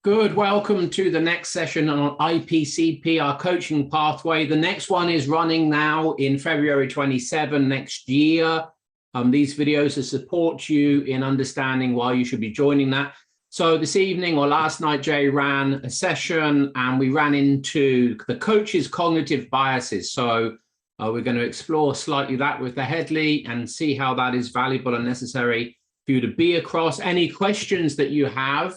Good. Welcome to the next session on IPCP, our coaching pathway. The next one is running now in February 27 next year. These videos to support you in understanding why you should be joining that. So this evening or last night, Jay ran a session and we ran into the coach's cognitive biases. So we're going to explore slightly that with the Headley and see how that is valuable and necessary for you to be across. Any questions that you have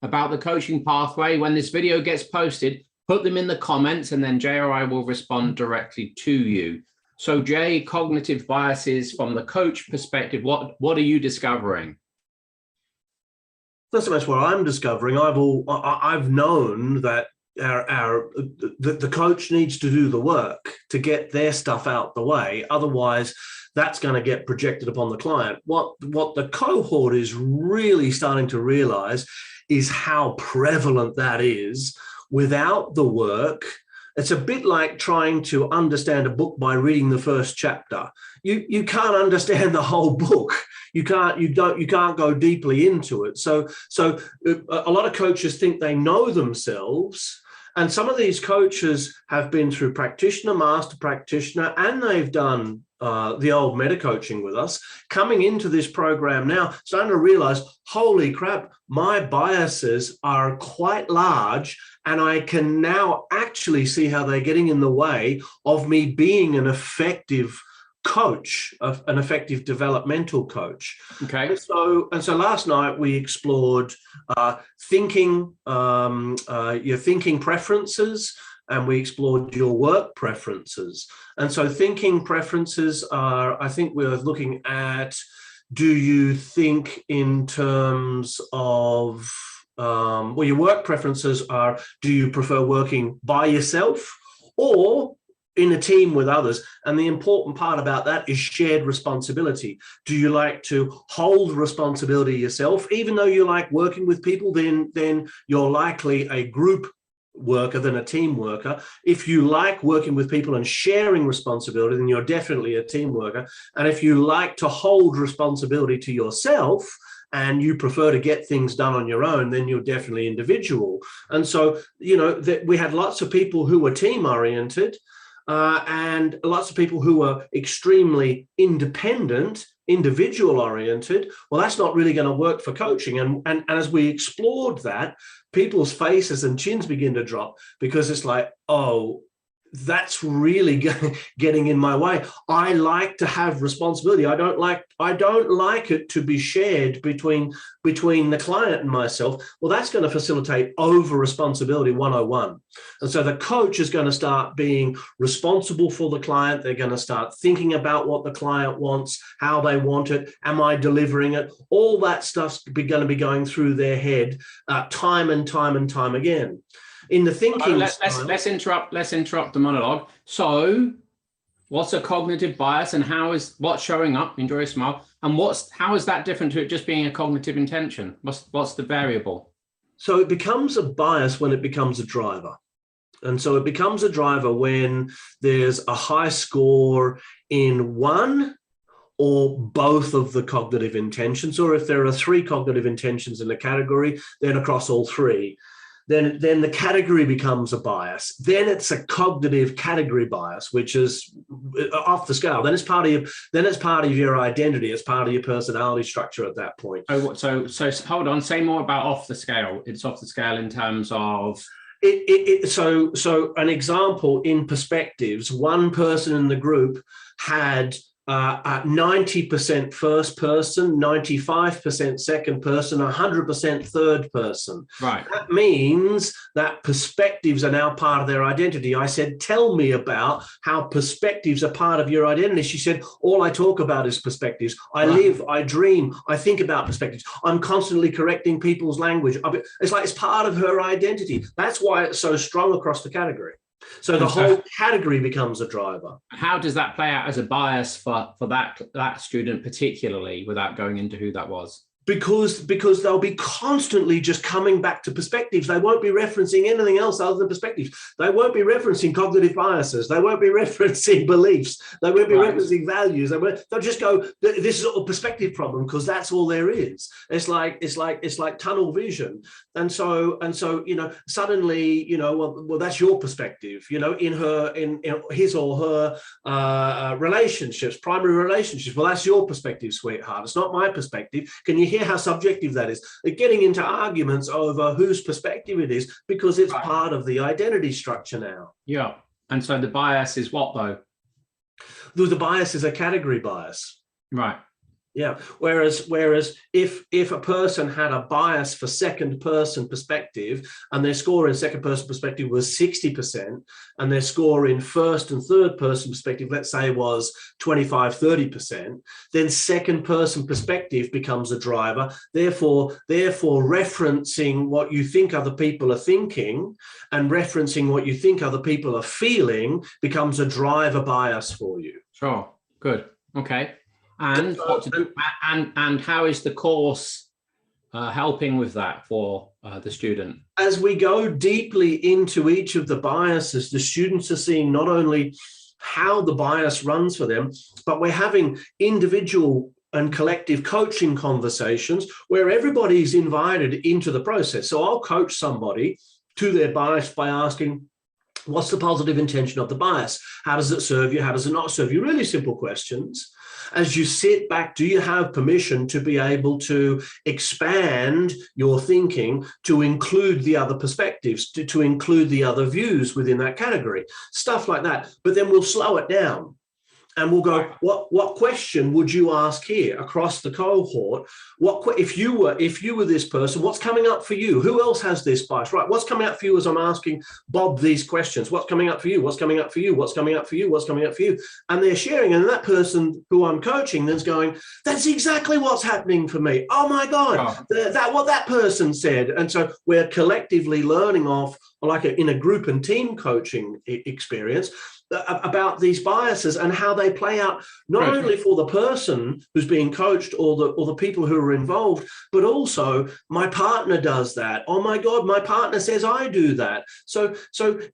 about the coaching pathway, when this video gets posted, put them in the comments and then Jay or I will respond directly to you. So Jay, cognitive biases from the coach perspective, what are you discovering? Not so much what I'm discovering. I've known that the coach needs to do the work to get their stuff out the way. Otherwise, that's going to get projected upon the client. What the cohort is really starting to realize is how prevalent that is without the work. It's a bit like trying to understand a book by reading the first chapter. You can't understand the whole book. You can't go deeply into it. So a lot of coaches think they know themselves. And some of these coaches have been through practitioner, master practitioner, and they've done the old meta coaching with us, coming into this program now, starting to realize, holy crap, my biases are quite large, and I can now actually see how they're getting in the way of me being an effective coach, an effective developmental coach. Okay. And so last night we explored your thinking preferences, and we explored your work preferences. And so thinking preferences are, I think we're looking at, do you think in terms of, well, your work preferences are, do you prefer working by yourself or in a team with others? And the important part about that is shared responsibility. Do you like to hold responsibility yourself? Even though you like working with people, then you're likely a group worker than a team worker. If you like working with people and sharing responsibility, then you're definitely a team worker. And if you like to hold responsibility to yourself and you prefer to get things done on your own, then you're definitely individual. And so, we had lots of people who were team oriented, and lots of people who are extremely independent, individual oriented. Well, that's not really going to work for coaching. And as we explored that, people's faces and chins begin to drop, because it's like, oh, that's really getting in my way. I like to have responsibility. I don't like it to be shared between the client and myself. Well, that's going to facilitate over responsibility 101. And so the coach is going to start being responsible for the client. They're going to start thinking about what the client wants, how they want it. Am I delivering it? All that stuff's going to be going through their head time and time again. In the thinking, let's interrupt the monologue. So what's a cognitive bias, and what's showing up? Enjoy a smile. And how is that different to it just being a cognitive intention? What's the variable? So it becomes a bias when it becomes a driver. And so it becomes a driver when there's a high score in one or both of the cognitive intentions, or if there are 3 cognitive intentions in a category, then across all 3. Then the category becomes a bias. Then it's a cognitive category bias, which is off the scale. Then it's part of your identity. It's part of your personality structure at that point. So hold on. Say more about off the scale. It's off the scale in terms of. So an example in perspectives. One person in the group had 90% first person, 95% second person, 100% third person. Right. That means that perspectives are now part of their identity. I said, tell me about how perspectives are part of your identity. She said, all I talk about is perspectives. I live, I dream, I think about perspectives. I'm constantly correcting people's language. It's like it's part of her identity. That's why it's so strong across the category. So the whole category becomes a driver. How does that play out as a bias for that student particularly, without going into who that was? because they'll be constantly just coming back to perspectives. They won't be referencing anything else other than perspectives. They won't be referencing cognitive biases. They won't be referencing beliefs. They won't be referencing values. They'll just go, this is a perspective problem, because that's all there is. It's like tunnel vision. And so suddenly, well, that's your perspective, in his or her relationships, primary relationships. Well, that's your perspective, sweetheart. It's not my perspective. Can you hear how subjective that is? They're getting into arguments over whose perspective it is, because it's part of the identity structure now. Yeah. And so the bias is what, though? The bias is a category bias. Right. Yeah. Whereas if a person had a bias for second person perspective, and their score in second person perspective was 60%, and their score in first and third person perspective, let's say, was 25-30%, then second person perspective becomes a driver. Therefore referencing what you think other people are thinking and referencing what you think other people are feeling becomes a driver bias for you. Sure. Good. Okay. And what to do, and how is the course helping with that for the student? As we go deeply into each of the biases, the students are seeing not only how the bias runs for them, but we're having individual and collective coaching conversations where everybody's invited into the process. So I'll coach somebody to their bias by asking, what's the positive intention of the bias? How does it serve you? How does it not serve you? Really simple questions. As you sit back, do you have permission to be able to expand your thinking to include the other perspectives, to include the other views within that category? Stuff like that. But then we'll slow it down. And we'll go, what question would you ask here across the cohort? If you were this person, what's coming up for you? Who else has this bias? Right, what's coming up for you as I'm asking Bob these questions? What's coming up for you? What's coming up for you? What's coming up for you? What's coming up for you? And they're sharing, and that person who I'm coaching then's going, that's exactly what's happening for me. Oh my God, what that person said. And so we're collectively learning off, like in a group and team coaching experience, about these biases and how they play out, not only for the person who's being coached or the people who are involved, but also my partner does that. Oh my God, my partner says I do that. So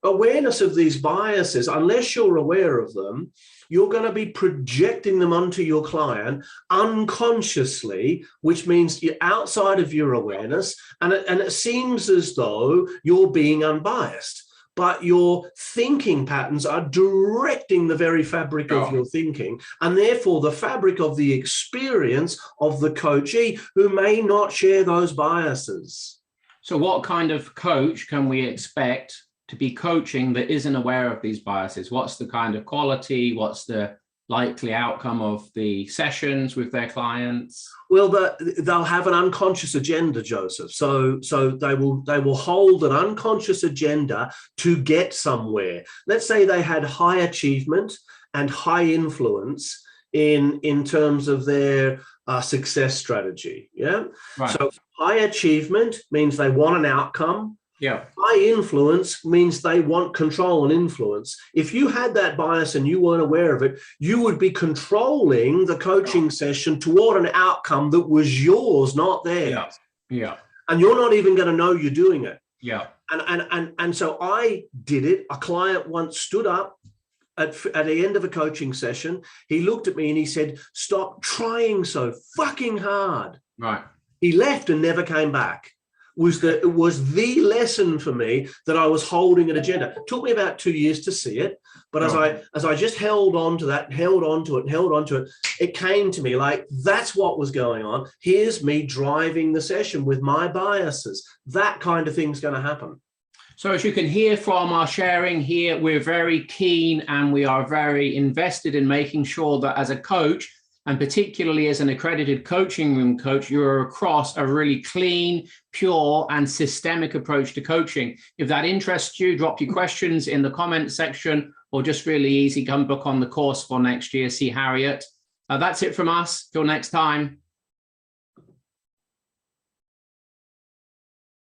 awareness of these biases, unless you're aware of them, you're going to be projecting them onto your client unconsciously, which means you're outside of your awareness, and it seems as though you're being unbiased. But your thinking patterns are directing the very fabric of your thinking, and therefore the fabric of the experience of the coachee who may not share those biases. So what kind of coach can we expect to be coaching that isn't aware of these biases? What's the kind of quality? What's the likely outcome of the sessions with their clients? Well, they'll have an unconscious agenda, Joseph. So they will hold an unconscious agenda to get somewhere. Let's say they had high achievement and high influence in terms of their success strategy. Yeah. Right. So high achievement means they want an outcome. Yeah. High influence means they want control and influence. If you had that bias and you weren't aware of it, you would be controlling the coaching session toward an outcome that was yours, not theirs. Yeah. Yeah. And you're not even going to know you're doing it. Yeah. And so I did it. A client once stood up at the end of a coaching session. He looked at me and he said, "Stop trying so fucking hard." Right. He left and never came back. It was the lesson for me that I was holding an agenda. It took me about 2 years to see it, but as I just held on to that, held on to it, it came to me like, that's what was going on. Here's me driving the session with my biases. That kind of thing's going to happen. So as you can hear from our sharing here, we're very keen and we are very invested in making sure that as a coach, and particularly as an accredited coaching room coach, you're across a really clean, pure, and systemic approach to coaching. If that interests you, drop your questions in the comment section, or just really easy, come book on the course for next year, see Harriet. That's it from us. Till next time.